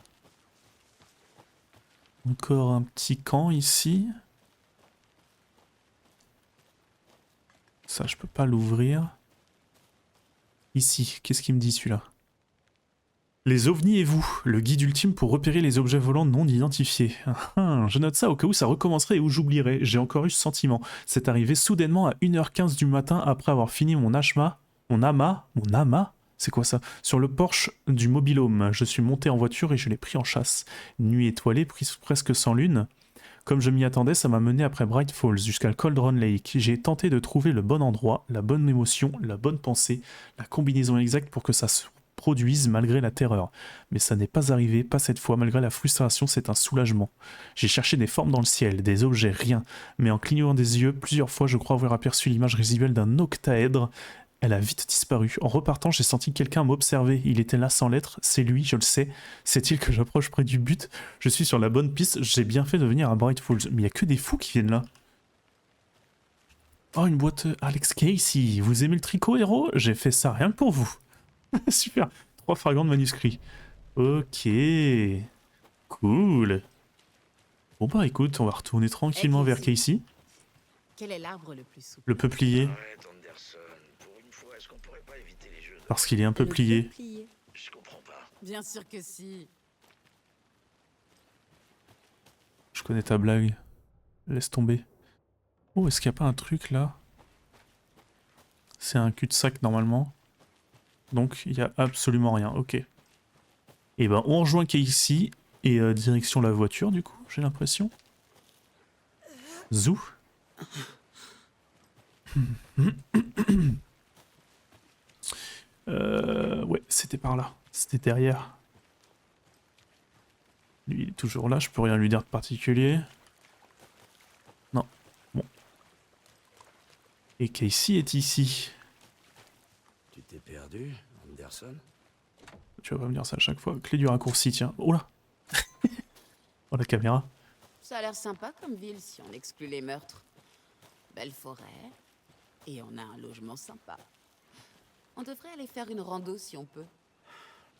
Encore un petit camp ici. Ça, je peux pas l'ouvrir. Ici, qu'est-ce qu'il me dit celui-là? Les ovnis et vous, le guide ultime pour repérer les objets volants non identifiés. Je note ça au cas où ça recommencerait et où j'oublierais. J'ai encore eu ce sentiment. C'est arrivé soudainement à 1h15 du matin après avoir fini mon amas, c'est quoi ça? Sur le porche du mobil-home. Je suis monté en voiture et je l'ai pris en chasse. Nuit étoilée, presque sans lune. Comme je m'y attendais, ça m'a mené après Bright Falls jusqu'à Cauldron Lake. J'ai tenté de trouver le bon endroit, la bonne émotion, la bonne pensée, la combinaison exacte pour que ça se produise malgré la terreur. Mais ça n'est pas arrivé, pas cette fois, malgré la frustration, c'est un soulagement. J'ai cherché des formes dans le ciel, des objets, rien. Mais en clignotant des yeux, plusieurs fois je crois avoir aperçu l'image résiduelle d'un octaèdre. Elle a vite disparu. En repartant, j'ai senti quelqu'un m'observer. Il était là sans lettres. C'est lui, je le sais. C'est-il que j'approche près du but? Je suis sur la bonne piste. J'ai bien fait de venir à Bright Falls. Mais il n'y a que des fous qui viennent là. Oh, une boîte Alex Casey. Vous aimez le tricot, héros? J'ai fait ça rien que pour vous. Super. 3 fragments de manuscrits. Ok. Cool. Bon bah écoute, on va retourner tranquillement vers Casey. Quel est l'arbre le plus souple? Le peuplier. Arrête, Anderson. Pour une fois, est-ce qu'on pourrait pas éviter les jeux de... Parce qu'il est un peu plié. Je comprends pas. Bien sûr que si. Je connais ta blague. Laisse tomber. Oh, est-ce qu'il n'y a pas un truc là? C'est un cul-de-sac normalement. Donc il n'y a absolument rien. Ok. Et ben on rejoint Casey et direction la voiture du coup, j'ai l'impression. Zou. Ouais, c'était par là. C'était derrière. Lui, il est toujours là, je peux rien lui dire de particulier. Non. Bon. Et Casey est ici. Tu t'es perdu, Anderson? Tu vas pas me dire ça à chaque fois. Clé du raccourci, tiens. Oh là. Oh la caméra. Ça a l'air sympa comme ville si on exclut les meurtres. Belle forêt. Et on a un logement sympa. On devrait aller faire une rando si on peut.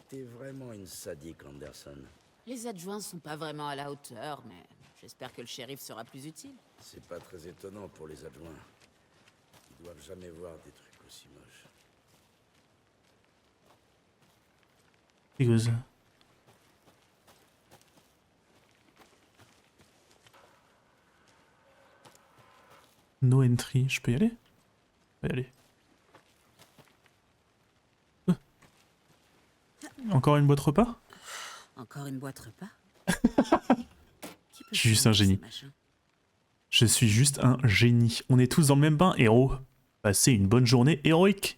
T'es vraiment une sadique, Anderson. Les adjoints sont pas vraiment à la hauteur, mais j'espère que le shérif sera plus utile. C'est pas très étonnant pour les adjoints. Ils doivent jamais voir des trucs aussi moches. Égouse. No entry, je peux y aller? Je peux y aller. Encore une boîte repas? Encore une boîte repas? Je suis juste un génie. Je suis juste un génie. On est tous dans le même bain, héros. Passez une bonne journée héroïque.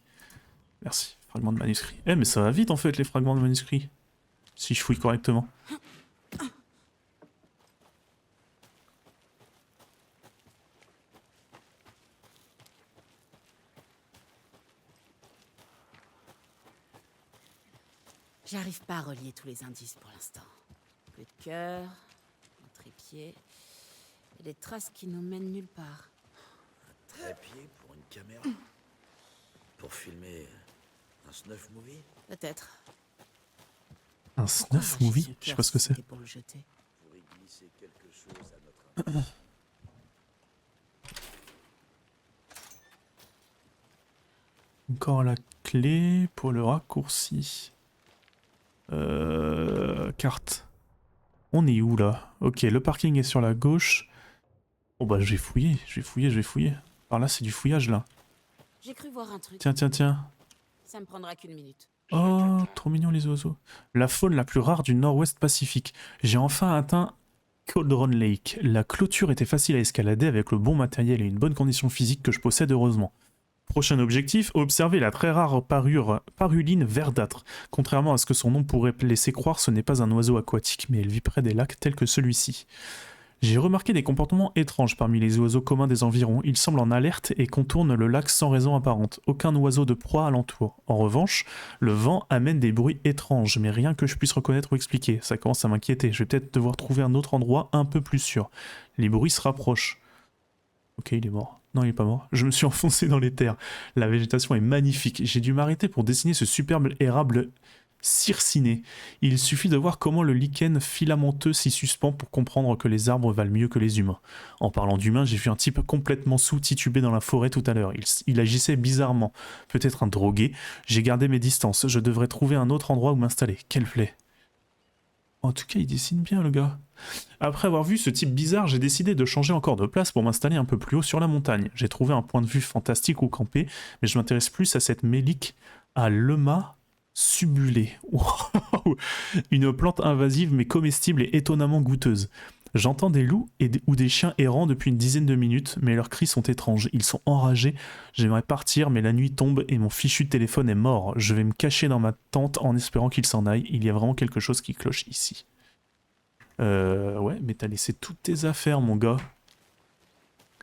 Merci. Fragment de manuscrit. Eh, mais ça va vite en fait, les fragments de manuscrit. Si je fouille correctement. J'arrive pas à relier tous les indices pour l'instant. Peu de cœur, un trépied, et des traces qui nous mènent nulle part. Trépied pour une caméra? Pour filmer un snuff movie? Peut-être. Un snuff movie? Je sais pas ce que c'est. Pour le jeter. Pour y glisser quelque chose à notre insu. Encore la clé pour le raccourci. Carte. On est où là? Ok, le parking est sur la gauche. Oh bah je vais fouiller, je vais fouiller, je vais fouiller. Par là c'est du fouillage là. J'ai cru voir un truc. Tiens, tiens, tiens. Ça me prendra qu'une minute. Oh, trop mignon les oiseaux. La faune la plus rare du nord-ouest Pacifique. J'ai enfin atteint Cauldron Lake. La clôture était facile à escalader avec le bon matériel et une bonne condition physique que je possède heureusement. Prochain objectif, observer la très rare paruline verdâtre. Contrairement à ce que son nom pourrait laisser croire, ce n'est pas un oiseau aquatique, mais elle vit près des lacs tels que celui-ci. J'ai remarqué des comportements étranges parmi les oiseaux communs des environs. Ils semblent en alerte et contournent le lac sans raison apparente. Aucun oiseau de proie alentour. En revanche, le vent amène des bruits étranges, mais rien que je puisse reconnaître ou expliquer. Ça commence à m'inquiéter. Je vais peut-être devoir trouver un autre endroit un peu plus sûr. Les bruits se rapprochent. Ok, il est mort. Non, il est pas mort. Je me suis enfoncé dans les terres. La végétation est magnifique. J'ai dû m'arrêter pour dessiner ce superbe érable circiné. Il suffit de voir comment le lichen filamenteux s'y suspend pour comprendre que les arbres valent mieux que les humains. En parlant d'humains, j'ai vu un type complètement sous titubé dans la forêt tout à l'heure. Il agissait bizarrement. Peut-être un drogué. J'ai gardé mes distances. Je devrais trouver un autre endroit où m'installer. Quelle plaie. En tout cas, il dessine bien, le gars. Après avoir vu ce type bizarre, j'ai décidé de changer encore de place pour m'installer un peu plus haut sur la montagne. J'ai trouvé un point de vue fantastique où camper, mais je m'intéresse plus à cette mélique à l'Ema subulée. Wow. Une plante invasive mais comestible et étonnamment goûteuse. J'entends des loups ou des chiens errants depuis une dizaine de minutes, mais leurs cris sont étranges. Ils sont enragés. J'aimerais partir, mais la nuit tombe et mon fichu de téléphone est mort. Je vais me cacher dans ma tente en espérant qu'il s'en aille. Il y a vraiment quelque chose qui cloche ici. Ouais, mais t'as laissé toutes tes affaires, mon gars.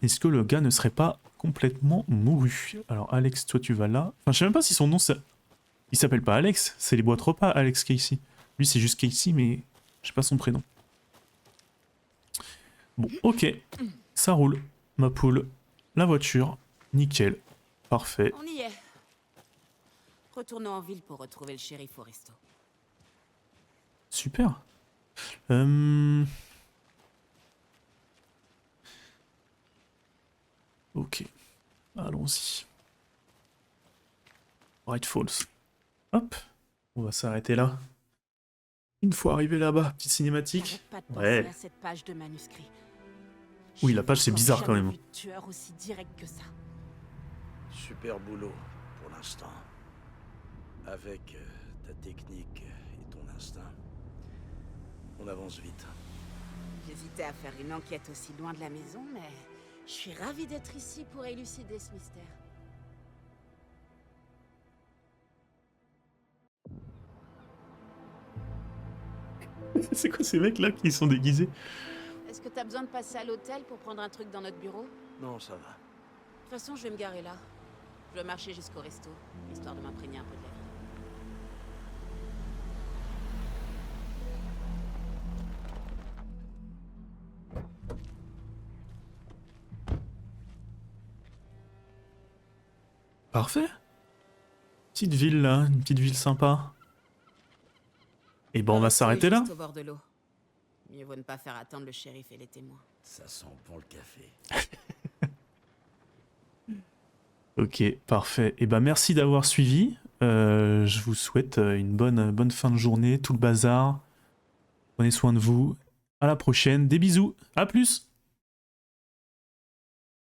Est-ce que le gars ne serait pas complètement mouru? Alors, Alex, toi, tu vas là. Enfin, je sais même pas si son nom, il s'appelle pas Alex. C'est les boîtes repas, Alex Casey. Lui, c'est juste Casey, mais je sais pas son prénom. Bon, ok. Ça roule. Ma poule. La voiture. Nickel. Parfait. On y est. Retournons en ville pour retrouver le shérif au resto. Super. Ok. Allons-y. Bright Falls. Hop. On va s'arrêter là. Une fois arrivé là-bas, petite cinématique. J'arrête pas de Ouais. penser à cette page de manuscrit. Oui, la page, c'est J'ai bizarre, encore quand jamais même. vu de tueur aussi direct que ça. Super boulot pour l'instant. Avec ta technique et ton instinct, on avance vite. J'hésitais à faire une enquête aussi loin de la maison, mais je suis ravie d'être ici pour élucider ce mystère. C'est quoi ces mecs là qui sont déguisés? Est-ce que t'as besoin de passer à l'hôtel pour prendre un truc dans notre bureau? Non, ça va. De toute façon, je vais me garer là. Je vais marcher jusqu'au resto, histoire de m'imprégner un peu de la vie. Parfait. Petite ville là, une petite ville sympa. Et ben on va s'arrêter là. Juste au bord de l'eau. Mieux vaut ne pas faire attendre le shérif et les témoins. Ça sent bon le café. Ok, parfait. Et ben merci d'avoir suivi. Je vous souhaite une bonne fin de journée, tout le bazar. Prenez soin de vous. À la prochaine. Des bisous. À plus.